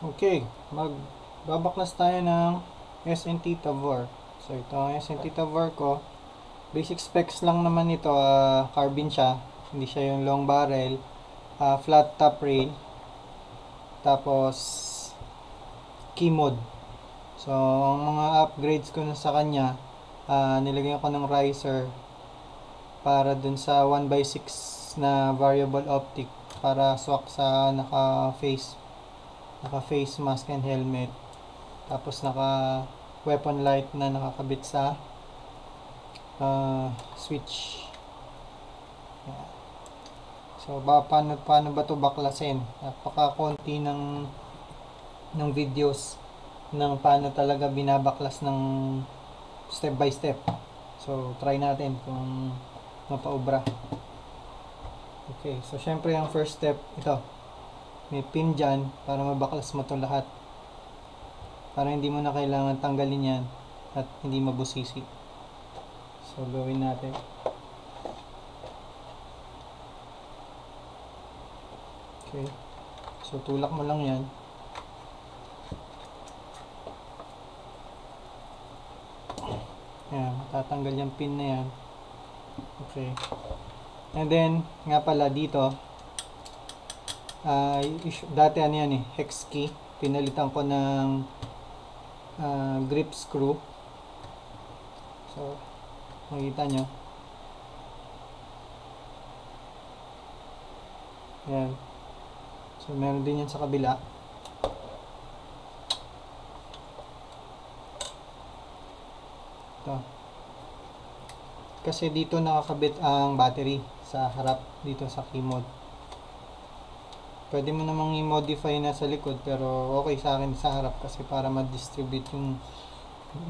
Okay, magbabaklas tayo ng S&T Tavor. So ito ang S&T Tavor ko. Basic specs lang naman ito, carbon siya. Hindi siya yung long barrel. Flat top rail. Tapos key mode. So ang mga upgrades ko na sa kanya, nilagyan ko ng riser para dun sa 1/6 na variable optic para swak sa naka face mask and helmet. Tapos naka weapon light na nakakabit sa switch. Yeah. So paano ba ito baklasin? Napaka-konti ng videos ng paano talaga binabaklas ng step by step. So try natin kung mapaubra. Okay, so syempre ang first step ito. May pin dyan para mabaklas mo ito lahat. Para hindi mo na kailangan tanggalin yan at hindi mabusisi. So gawin natin. Okay. So tulak mo lang yan. Ayan, matatanggal yung pin na yan. Okay. And then, nga pala dito, dati ano yan hex key. Pinalitan ko ng grip screw. So, makikita nyo. Ayan. So, meron din yan sa kabila. Ito. Kasi dito nakakabit ang battery sa harap dito sa key mode. Pwede mo namang i-modify na sa likod pero okay sa akin sa harap kasi para ma-distribute yung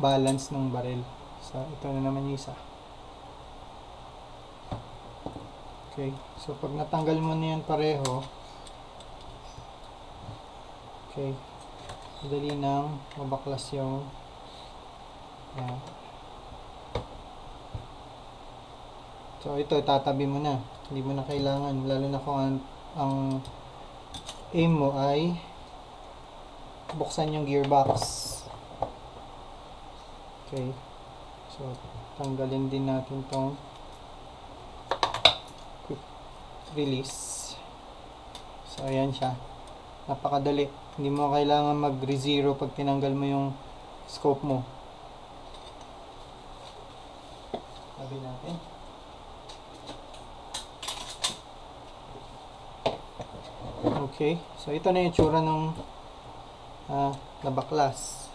balance ng barrel. So ito na naman yung isa. Okay, so pag natanggal mo na yan pareho, okay, madali nang mabaklas yung so ito tatabi mo na, hindi mo na kailangan, lalo na kung ang aim mo ay buksan yung gearbox. Okay, so tanggalin din natin tong quick release. So ayan siya, napakadali, hindi mo kailangan mag re-zero pag tinanggal mo yung scope mo. Tabi natin. Okay, so ito na yung tsura ng nabaklas.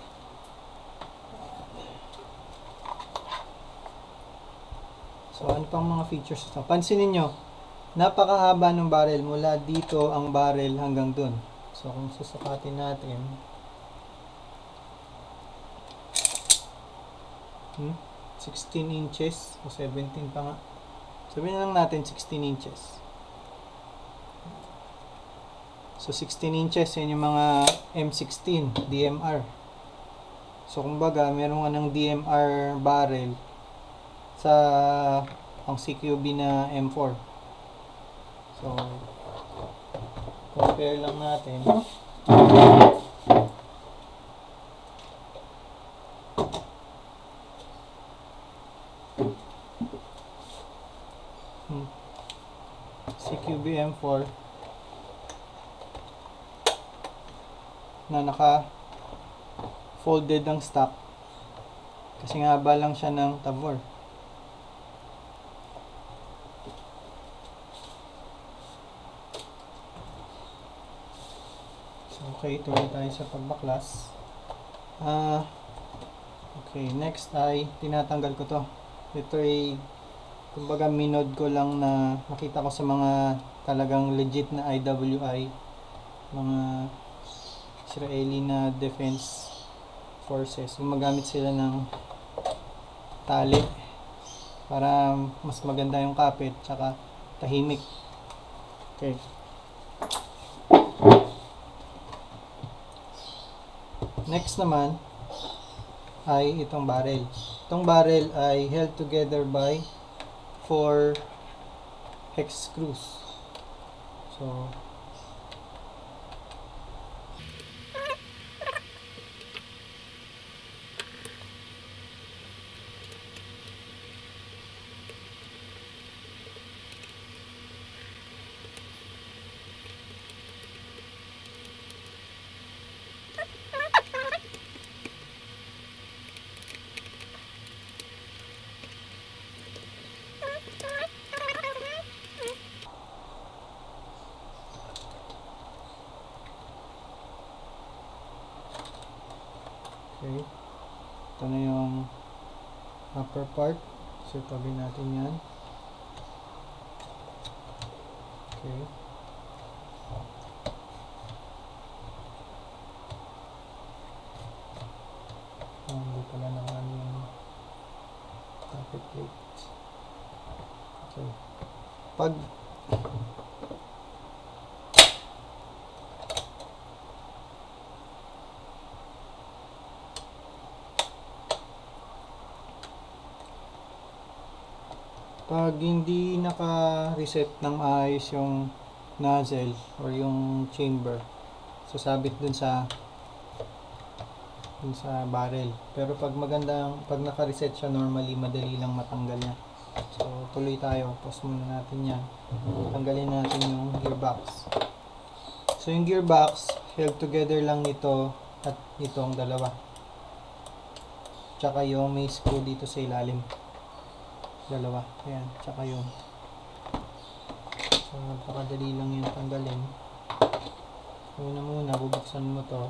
So ano pang mga features ito? Pansinin nyo, napakahaba ng barrel, mula dito ang barrel hanggang dun. So kung susukatin natin, 16 inches o 17 pa nga. Sabihin na lang natin 16 inches. So 16 inches, yan yung mga M16 DMR. So kumbaga meron ka ng DMR barrel sa ang CQB na M4. So compare lang natin. CQB M4 na naka folded ang stock kasi nga haba lang siya ng Tavor. So okay, tuloy tayo sa pagbaklas. Okay, next ay tinatanggal ko to. Ito ay kumbaga minod ko lang na makita ko sa mga talagang legit na IWI, mga Israeli na defense forces. Gumagamit sila ng tali para mas maganda yung kapit tsaka tahimik. Okay. Next naman ay itong barrel. Itong barrel ay held together by 4 hex screws. So Okay. Ito na yung upper part. So, tabi natin yan. Okay. Hindi pala naman yung traffic plate. Okay. Pag hindi naka-reset ng maayos yung nozzle or yung chamber, sasabit dun sa barrel. Pero pag naka-reset siya, normally madali lang matanggal niya. So tuloy tayo, pause muna natin yan. Tanggalin natin yung gearbox. So yung gearbox, held together lang nito at itong dalawa, tsaka yung may screw dito sa ilalim, dalawa, ayan, tsaka yun. So napakadali lang yung tanggalin. Muna bubuksan mo to.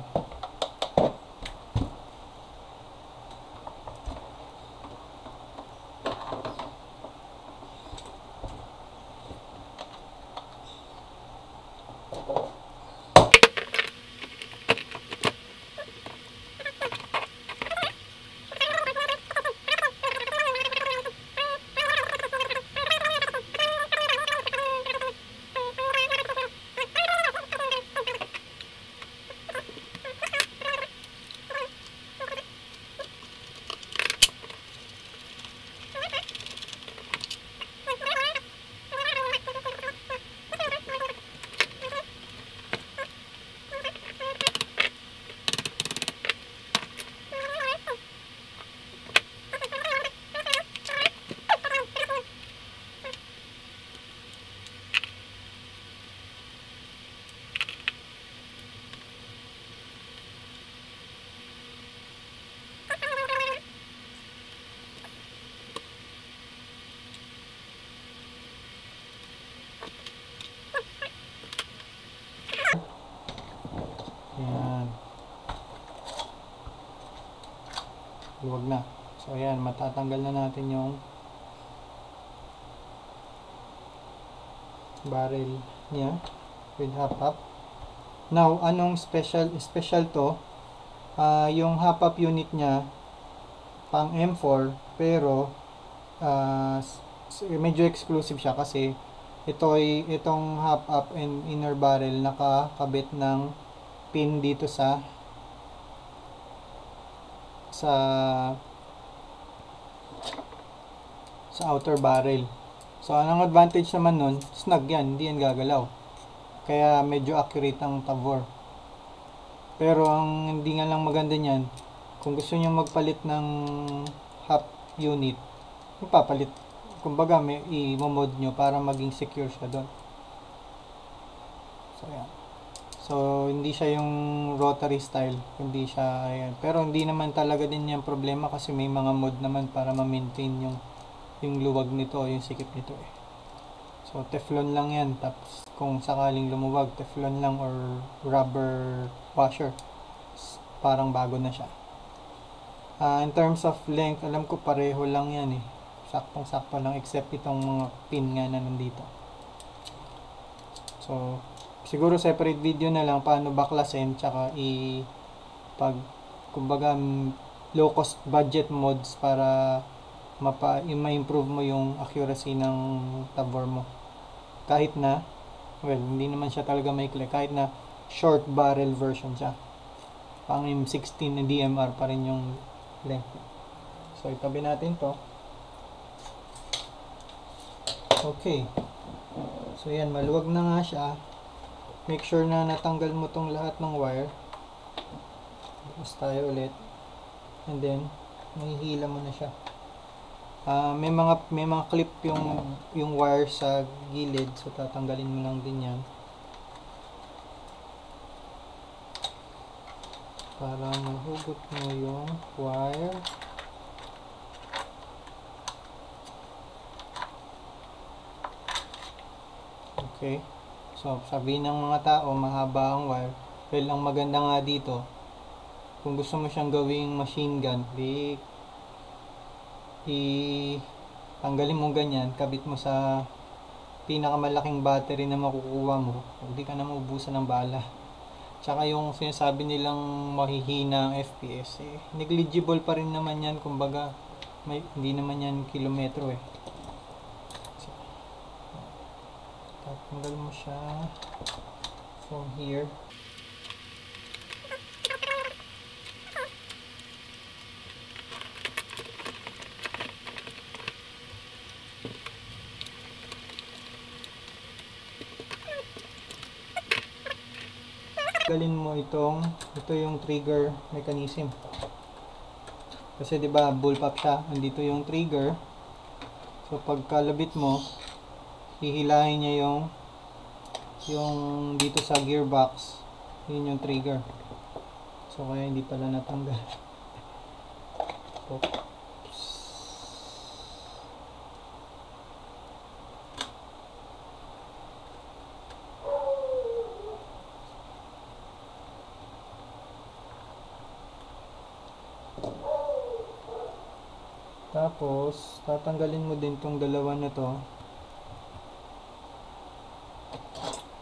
Ayan. Luwag na. So ayan, matatanggal na natin yung barrel niya with hop-up. Now, anong special to? Yung hop-up unit niya pang M4, pero medyo exclusive siya kasi itong hop-up and inner barrel nakakabit ng pin dito sa outer barrel. So anong advantage naman nun? Snug yan, hindi yan gagalaw, kaya medyo accurate ang Tavor. Pero ang hindi nga lang maganda niyan, kung gusto niyo magpalit ng hop unit, ipapalit, kumbaga may i-mod nyo para maging secure siya doon. So yan. So hindi siya yung rotary style, hindi siya ayan. Pero hindi naman talaga din yung problema kasi may mga mod naman para ma-maintain yung luwag nito, yung sikip nito eh. So Teflon lang yan, tapos kung sakaling lumuwag, Teflon lang or rubber washer, parang bago na siya. In terms of length, alam ko pareho lang yan eh, saktong-sakto lang, except itong mga pin nga na nandito. So siguro separate video na lang paano baklasin, tsaka kumbaga low cost budget mods para ma-improve mo yung accuracy ng Tavor mo. Kahit na, well, hindi naman siya talaga maikli, kahit na short barrel version siya. Pang M16 na DMR pa rin yung length. So itabi natin to. Okay. So yan, maluwag na nga siya. Make sure na natanggal mo tong lahat ng wire. Tapos tayo ulit. And then, mahihila mo na siya. May mga clip yung wire sa gilid. So, tatanggalin mo lang din yan. Para mahugot mo yung wire. Okay. So, sabihin ng mga tao, mahaba ang wire. Well, ang maganda nga dito, kung gusto mo siyang gawing machine gun, tanggalin mo ganyan, kabit mo sa pinakamalaking battery na makukuha mo, hindi ka na maubusan ng bala. Tsaka yung sinasabi nilang mahihina ang FPS, negligible pa rin naman yan, kumbaga hindi naman yan kilometro So, tatanggal mo siya from here. Galin mo ito yung trigger mechanism. Kasi 'di ba bullpup siya, andito yung trigger. So pagkalabit mo, hihilahin niya yung dito sa gearbox. Yun yung trigger. So kaya hindi pala natanggal. Tapos, tatanggalin mo din tong dalawa na to.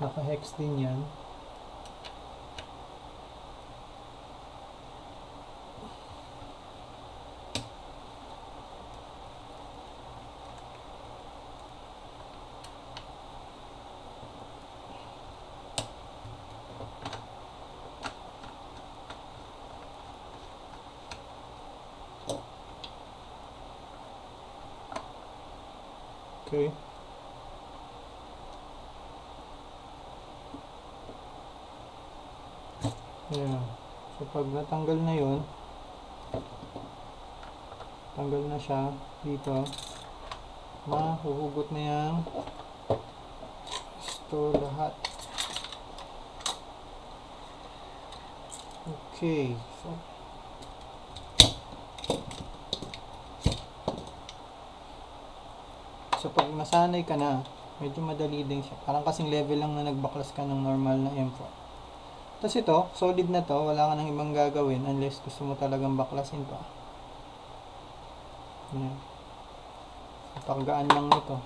Naka-hex din yan. Okay. Yeah. So pag natanggal na yun, tanggal na siya dito, mahuhugot na yan ito lahat. Okay. So pag nasanay ka na, medyo madali din siya. Parang kasing level lang na nagbaklas ka ng normal na M4. Tapos ito, solid na to, wala ka nang ibang gagawin unless gusto mo talagang baklasin pa. Ayan. Napakagaan lang nito.